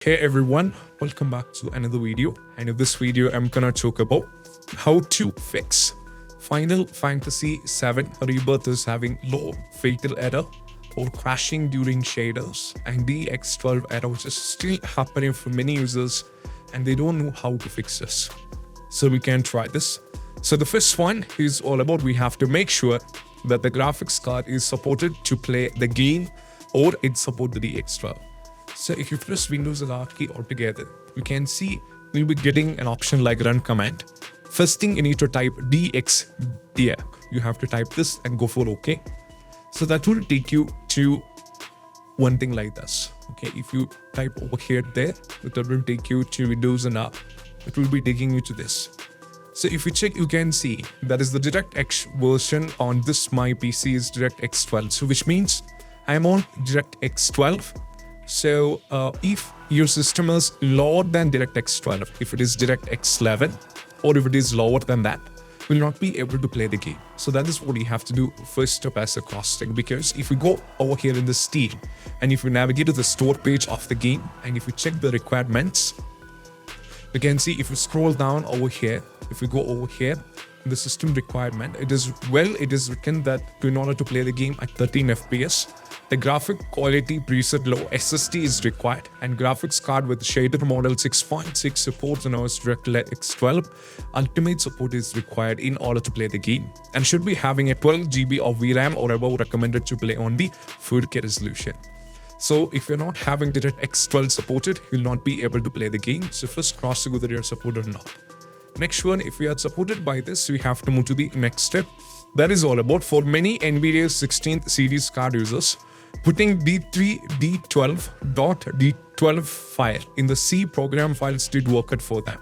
Hey everyone, welcome back to another video. And in this video, I'm gonna talk about how to fix Final Fantasy VII Rebirth is having low fatal error or crashing during shaders, and DX12 error which is still happening for many users and they don't know how to fix this. So we can try this. So the first one is all about we have to make sure that the graphics card is supported to play the game or it support the DX12. So if you press Windows and R key altogether, you can see you'll be getting an option like run command. First thing you need to type DX there. You have to type this and go for OK. So that will take you to one thing like this. Okay, if you type over here there, it will take you to Windows and R. It will be taking you to this. So if you check, you can see that is the DirectX version on this my PC is DirectX 12. So which means I'm on DirectX 12. So if your system is lower than DirectX 12, if it is DirectX 11, or if it is lower than that, will not be able to play the game. So that is what you have to do first step as a cross-check, because if we go over here in the Steam and if we navigate to the store page of the game and if we check the requirements, you can see if we scroll down over here, if we go over here, the system requirement, it is written that in order to play the game at 13 FPS, the graphic quality preset low SSD is required, and graphics card with shader model 6.6 supports and DirectX 12 Ultimate support is required in order to play the game, and should be having a 12 GB of VRAM or above recommended to play on the 4K resolution. So if you're not having DirectX 12 supported, you'll not be able to play the game. So first cross to whether you're supported or not. Next one, if we are supported by this, we have to move to the next step. That is all about for many Nvidia 16th series card users, putting D3 D12.D12 file in the C program files did work it for them.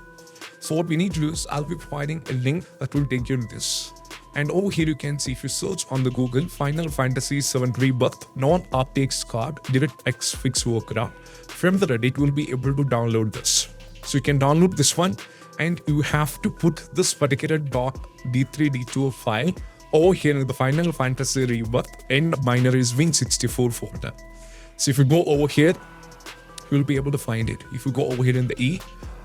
So what we need to do is I'll be providing a link that will take you to this. And over here you can see if you search on the Google Final Fantasy VII Rebirth non-RTX card DirectX fix workaround, from the Reddit you will be able to download this. So you can download this one and you have to put this particular .d3 d2 file over here in the Final Fantasy Rebirth and Binaries Win64 folder. So if you go over here, you'll be able to find it. If you go over here in the E,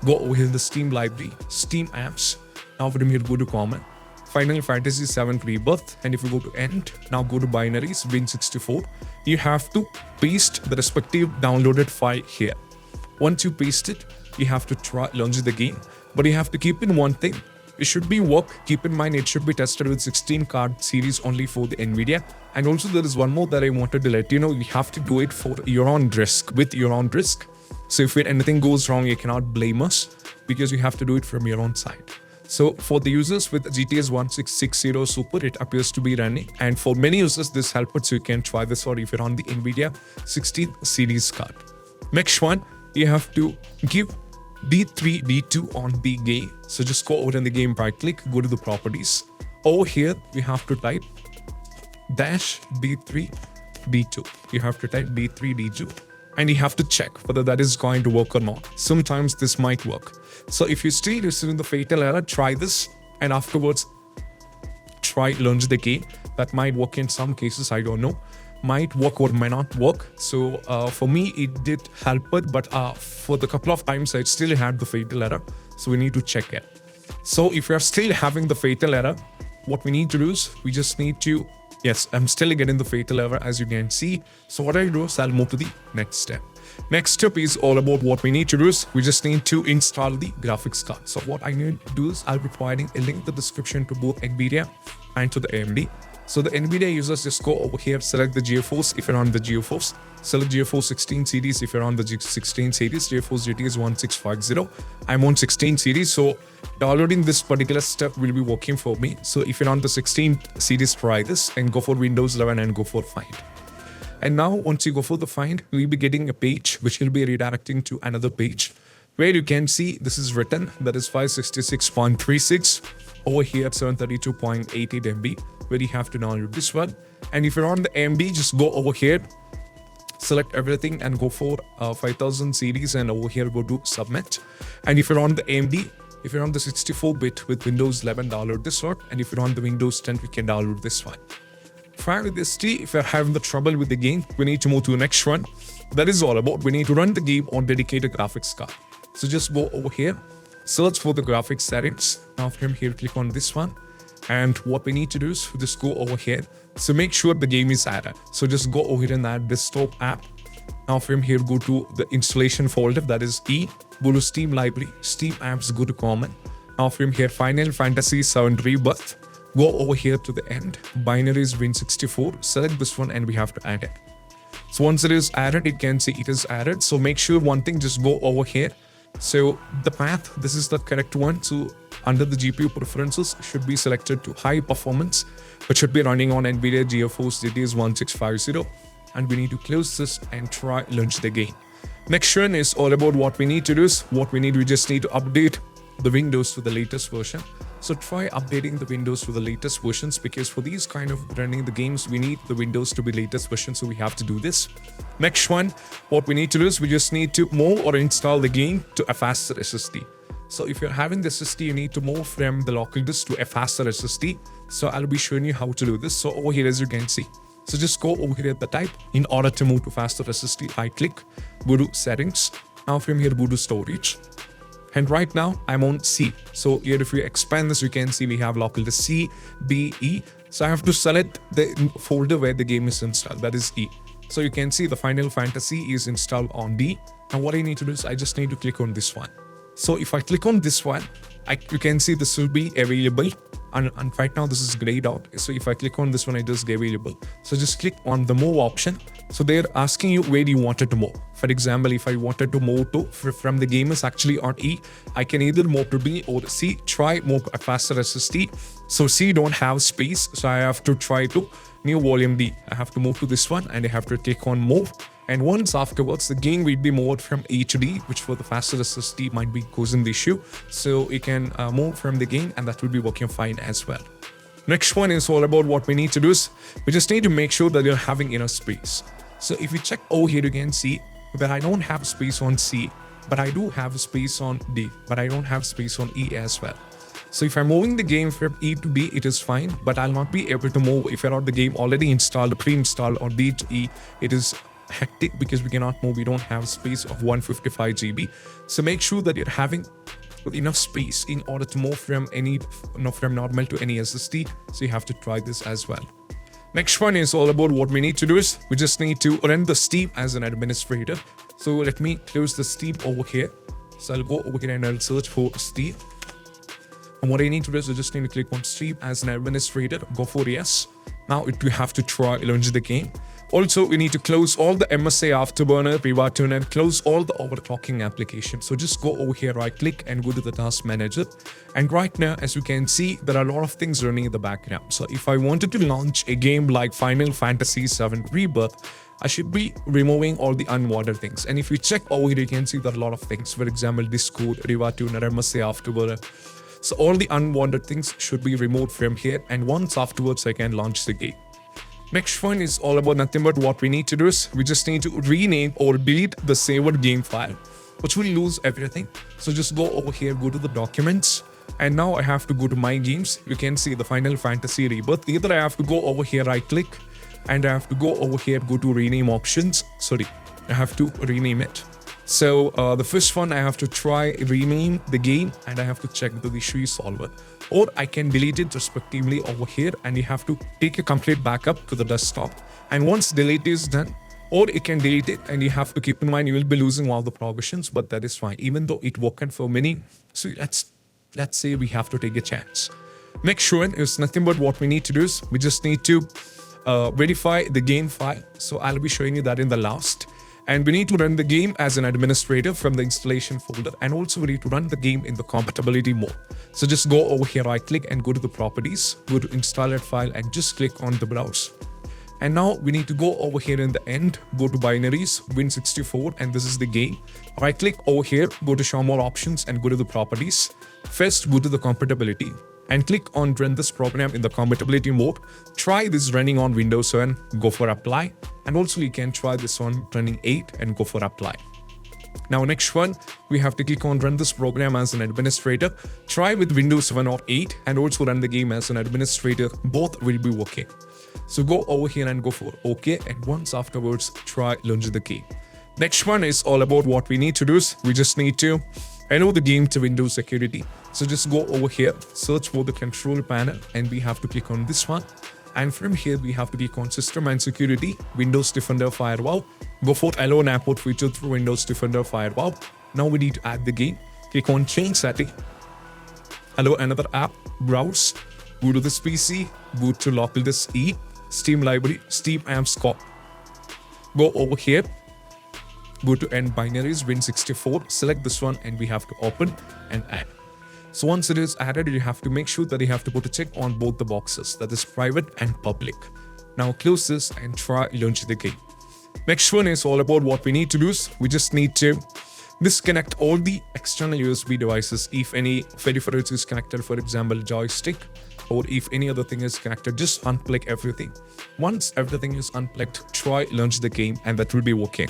go over here in the Steam library, Steam apps. Now from here go to common, Final Fantasy VII Rebirth, and if you go to end, now go to Binaries Win64. You have to paste the respective downloaded file here. Once you paste it, you have to launch the game, but you have to keep in one thing. It should be keep in mind it should be tested with 16 card series only for the Nvidia. And also there is one more that I wanted to let you know, you have to do it for your own risk, with your own risk. So if anything goes wrong, you cannot blame us because you have to do it from your own side. So for the users with GTS 1660 Super, it appears to be running. And for many users, this helps, so you can try this or if you're on the Nvidia 16th series card. Next one, you have to give D3 D2 on the game. So just go over in the game, right click, go to the properties. Over here, we have to type dash D3 D2. You have to type D3 D2 and you have to check whether that is going to work or not. Sometimes this might work. So if you still receiving the fatal error, try this and afterwards try launch the game. That might work in some cases, I don't know. Might work or might not work. So for me it did help it, but for the couple of times I still had the fatal error, so we need to check it. So if you're still having the fatal error, what we need to do is we just need to, yes, I'm still getting the fatal error as you can see. So what I do is I'll move to the next step. Next step is all about what we need to do is we just need to install the graphics card. So what I need to do is I'll be providing a link in the description to both Nvidia and to the AMD. So the Nvidia users just go over here, select the GeForce if you're on the GeForce, select GeForce 16 series if you're on the 16 series, GeForce GTS 1650. I'm on 16 series, so downloading this particular step will be working for me. So if you're on the 16 series, try this and go for Windows 11 and go for find. And now once you go for the find, you'll be getting a page which will be redirecting to another page where you can see this is written, that is 566.36 over here 732.88 MB, where you have to download this one. And if you're on the MB, just go over here, select everything and go for 5000 series and over here go to submit. And if you're on the AMD, if you're on the 64-bit with Windows 11, download this one. And if you're on the Windows 10, we can download this one. Prior to this, if you're having the trouble with the game, we need to move to the next one. that is all about. We need to run the game on dedicated graphics card. So just go over here, search for the graphics settings. Now from here, click on this one. And what we need to do is just go over here. So make sure the game is added. So just go over here and add desktop app. Now from here, go to the installation folder, that is E. Go to Steam library, Steam apps, go to common. Now from here, Final Fantasy VII Rebirth. Go over here to the end, Binaries Win64. Select this one and we have to add it. So once it is added, you can see it is added. So make sure one thing, just go over here. So the path, this is the correct one. So under the GPU preferences, should be selected to high performance, which should be running on Nvidia GeForce GTX 1650. And we need to close this and try launch the game. Next one is all about what we need to do. We just need to update the Windows to the latest version. So try updating the Windows to the latest versions, because for these kind of running the games, we need the Windows to be latest version. So we have to do this. Next one, what we need to do is we just need to move or install the game to a faster SSD. So if you're having the SSD, you need to move from the local disk to a faster SSD. So I'll be showing you how to do this. So over here, as you can see, so just go over here at the type. In order to move to faster SSD, I click, go to settings. Now from here, go to storage. And right now I'm on C. So here, if you expand this, you can see we have local disk C, B, E. So I have to select the folder where the game is installed, that is E. So you can see the Final Fantasy is installed on D. And what I need to do is I just need to click on this one. So if I click on this one, you can see this will be available. And right now this is grayed out. So if I click on this one, it does get available. So just click on the move option. So they're asking you where do you want it to move. For example, if I wanted to move to from the game is actually on E, I can either move to B or C. Try move a faster SSD. So C don't have space. So I have to try to new volume D. I have to move to this one and I have to click on move. And once afterwards, the game will be moved from A to D, which for the faster SSD might be causing the issue. So you can move from the game and that will be working fine as well. Next one is all about what we need to do is we just need to make sure that you're having enough space. So if you check over here, you can see that I don't have space on C, but I do have space on D, but I don't have space on E as well. So if I'm moving the game from E to D, it is fine, but I'll not be able to move if I have the game already installed, pre-installed, or D to E. It is hectic because we cannot move. We don't have space of 155 GB. So make sure that you're having enough space in order to move from from normal to any SSD. So you have to try this as well. Next one is all about what we need to do is we just need to run the Steam as an administrator. So let me close the Steam over here. So I'll go over here and I'll search for Steam. And what I need to do is I just need to click on Steam as an administrator. Go for yes. Now you have to try launch the game. Also, we need to close all the MSA Afterburner, Privatune, and close all the overclocking applications. So just go over here, right click and go to the task manager. And right now, as you can see, there are a lot of things running in the background. So if I wanted to launch a game like Final Fantasy VII Rebirth, I should be removing all the unwanted things. And if you check over here, you can see there are a lot of things. For example, Discord, Privatune, MSA Afterburner. So all the unwanted things should be removed from here. And once afterwards, I can launch the game. Next one is all about nothing but what we need to do is we just need to rename or delete the saved game file, which will lose everything. So just go over here, go to the documents. And now I have to go to my games. You can see the Final Fantasy Rebirth. Either I have to go over here, right click, and I have to go over here, go to rename options. Sorry, I have to rename it. So the first one, I have to try rename the game and I have to check the issue is solved. Or I can delete it respectively over here and you have to take a complete backup to the desktop. And once delete is done, or you can delete it and you have to keep in mind you will be losing all the progressions, but that is fine. Even though it worked for many, so let's say we have to take a chance. Next one is nothing but what we need to do is we just need to verify the game file. So I'll be showing you that in the last. And we need to run the game as an administrator from the installation folder. And also we need to run the game in the compatibility mode. So just go over here, right click and go to the properties, go to installer file and just click on the browse. And now we need to go over here in the end, go to Binaries, Win64, and this is the game. Right click over here, go to show more options and go to the properties. First, go to the compatibility and click on run this program in the compatibility mode. Try this running on Windows 7, go for apply. And also you can try this on running 8 and go for apply. Now next one, we have to click on run this program as an administrator. Try with Windows 7 or 8 and also run the game as an administrator. Both will be working. So go over here and go for OK. And once afterwards, try launch the game. Next one is all about what we need to do is we just need to enable the game to Windows security. So just go over here, search for the control panel, and we have to click on this one. And from here, we have to click on System and Security, Windows Defender Firewall. Go for Allow an Import feature through Windows Defender Firewall. Now we need to add the game. Click on Change Setting. Allow another app, browse, go to this PC, boot to local disk E, Steam library, steamapps corp. Go over here, go to End Binaries, Win64, select this one, and we have to open and add. So once it is added, you have to make sure that you have to put a check on both the boxes, that is private and public. Now close this and try launch the game. Next one is all about what we need to do is we just need to disconnect all the external USB devices if any peripherals is connected, for example joystick, or if any other thing is connected, just unplug everything. Once everything is unplugged, try launch the game and that will be working.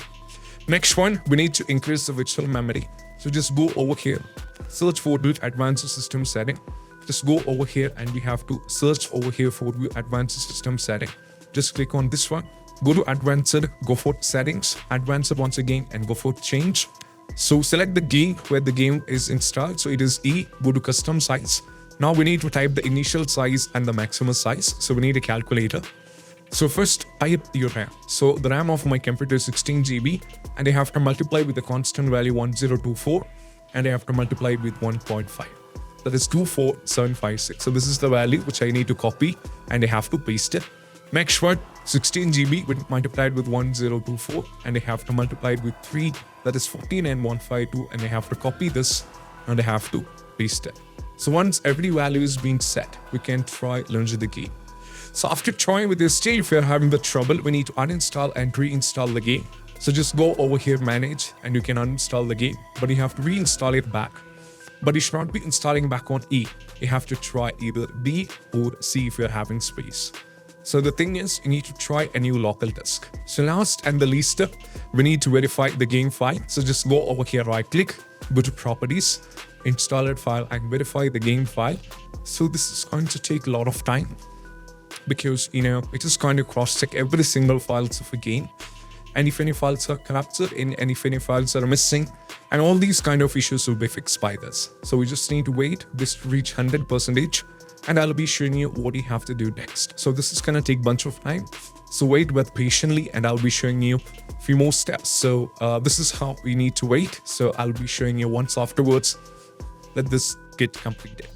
Next one, we need to increase the virtual memory. So just go over here, search for the advanced system setting. Just go over here and we have to search over here for the advanced system setting. Just click on this one, go to advanced, go for settings, advanced once again, and go for change. So select the game where the game is installed. So it is E, go to custom size. Now we need to type the initial size and the maximum size. So we need a calculator. So first type your RAM. So the RAM of my computer is 16 GB and I have to multiply with the constant value 1024 and I have to multiply it with 1.5. That is 24756. So this is the value which I need to copy and I have to paste it. Next one, 16 GB with multiplied with 1024 and I have to multiply it with 3, that is 14 and 152, and I have to copy this and I have to paste it. So once every value is being set, we can try launch the game. So after trying with this stage, if you're having the trouble, we need to uninstall and reinstall the game. So just go over here, manage, and you can uninstall the game, but you have to reinstall it back. But you should not be installing back on E. You have to try either B or C if you're having space. So the thing is, you need to try a new local disk. So last and the least step, we need to verify the game file. So just go over here, right click, go to properties, install it file and verify the game file. So this is going to take a lot of time because it is going to cross check every single files of a game. And if any files are corrupted and if any files are missing, and all these kind of issues will be fixed by this. So we just need to wait this to reach 100%. And I'll be showing you what you have to do next. So this is gonna take a bunch of time. So wait with patiently and I'll be showing you a few more steps. So this is how we need to wait. So I'll be showing you once afterwards. Let this get completed.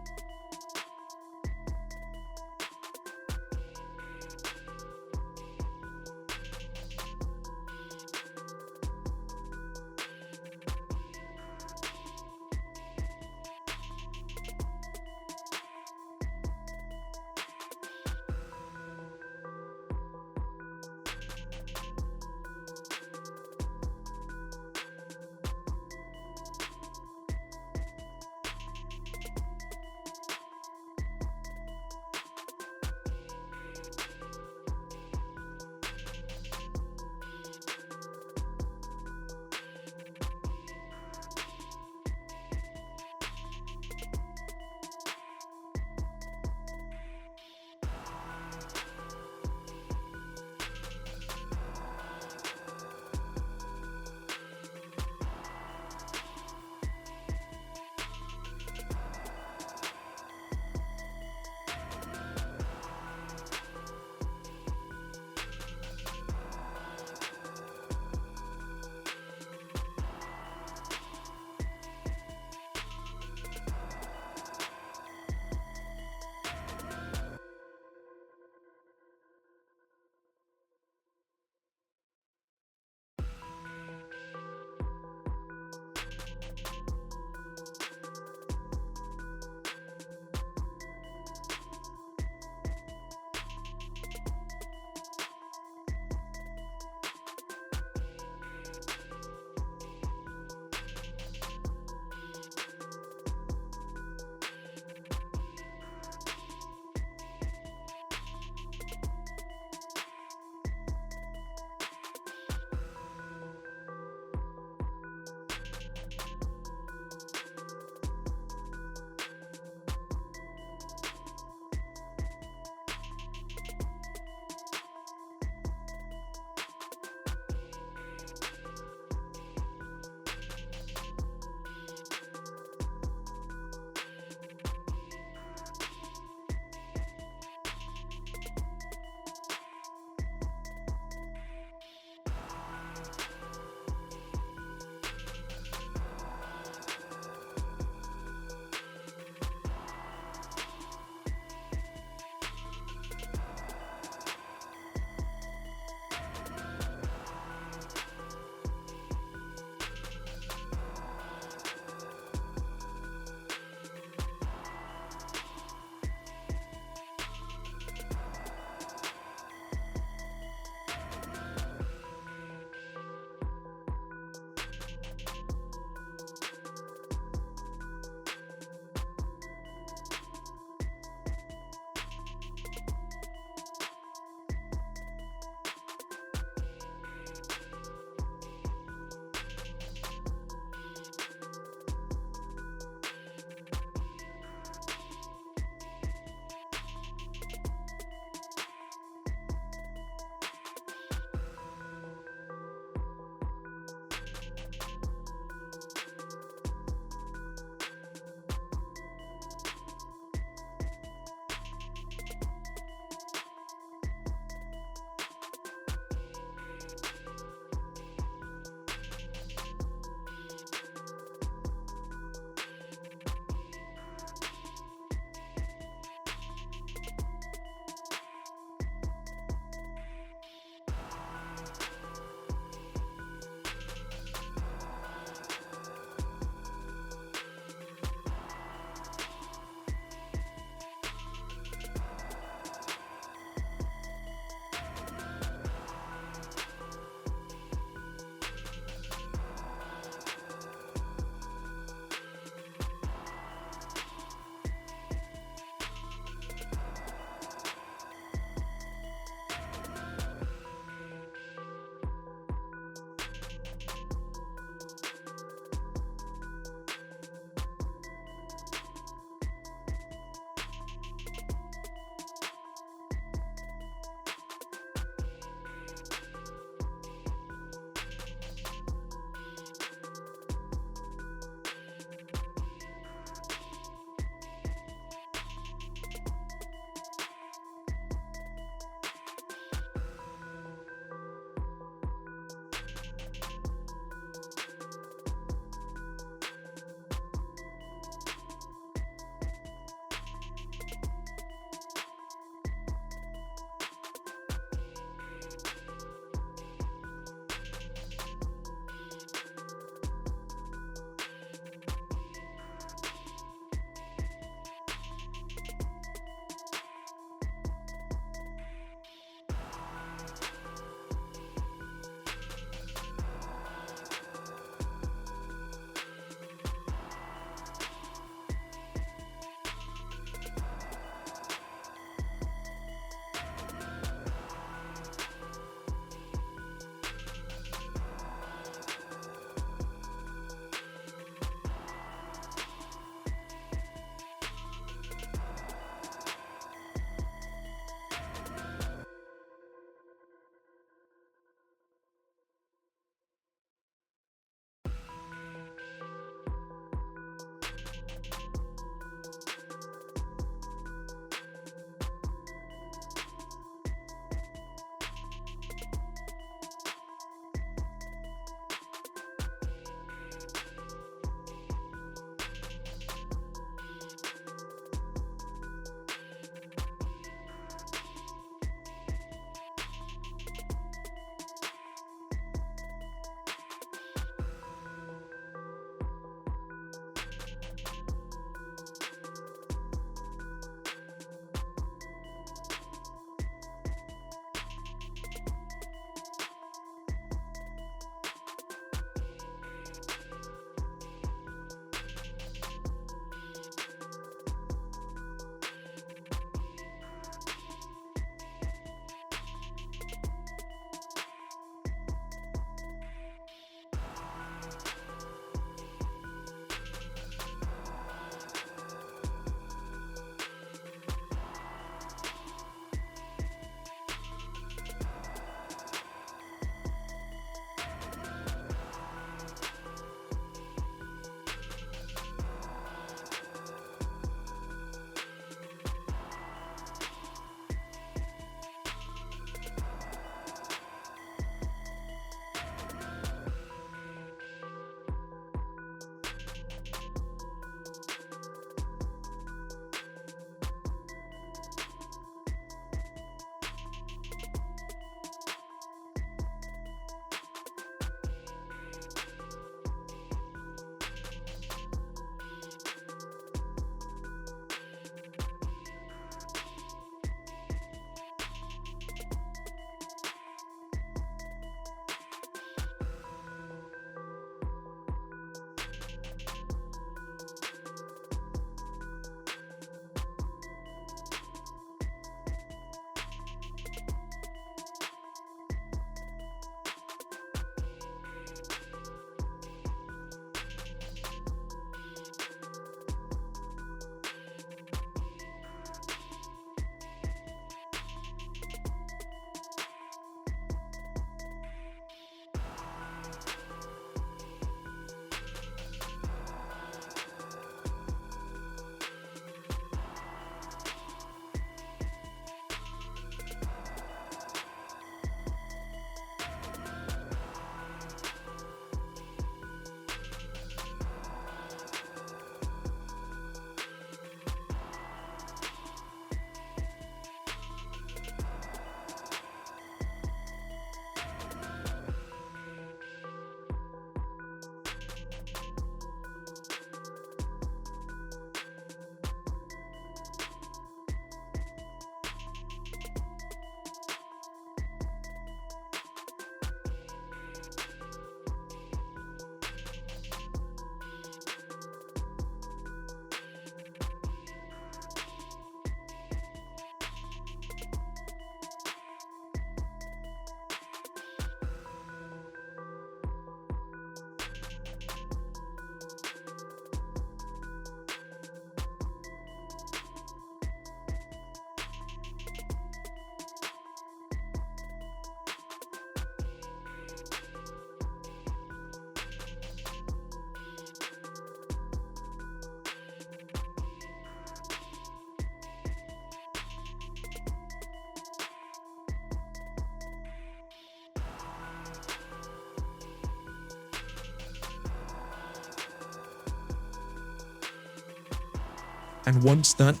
And once done,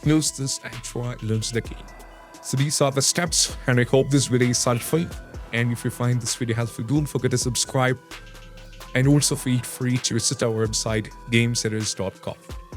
close this and try launch the game. So these are the steps, and I hope this video is helpful. And if you find this video helpful, don't forget to subscribe, and also feel free to visit our website gameseries.com.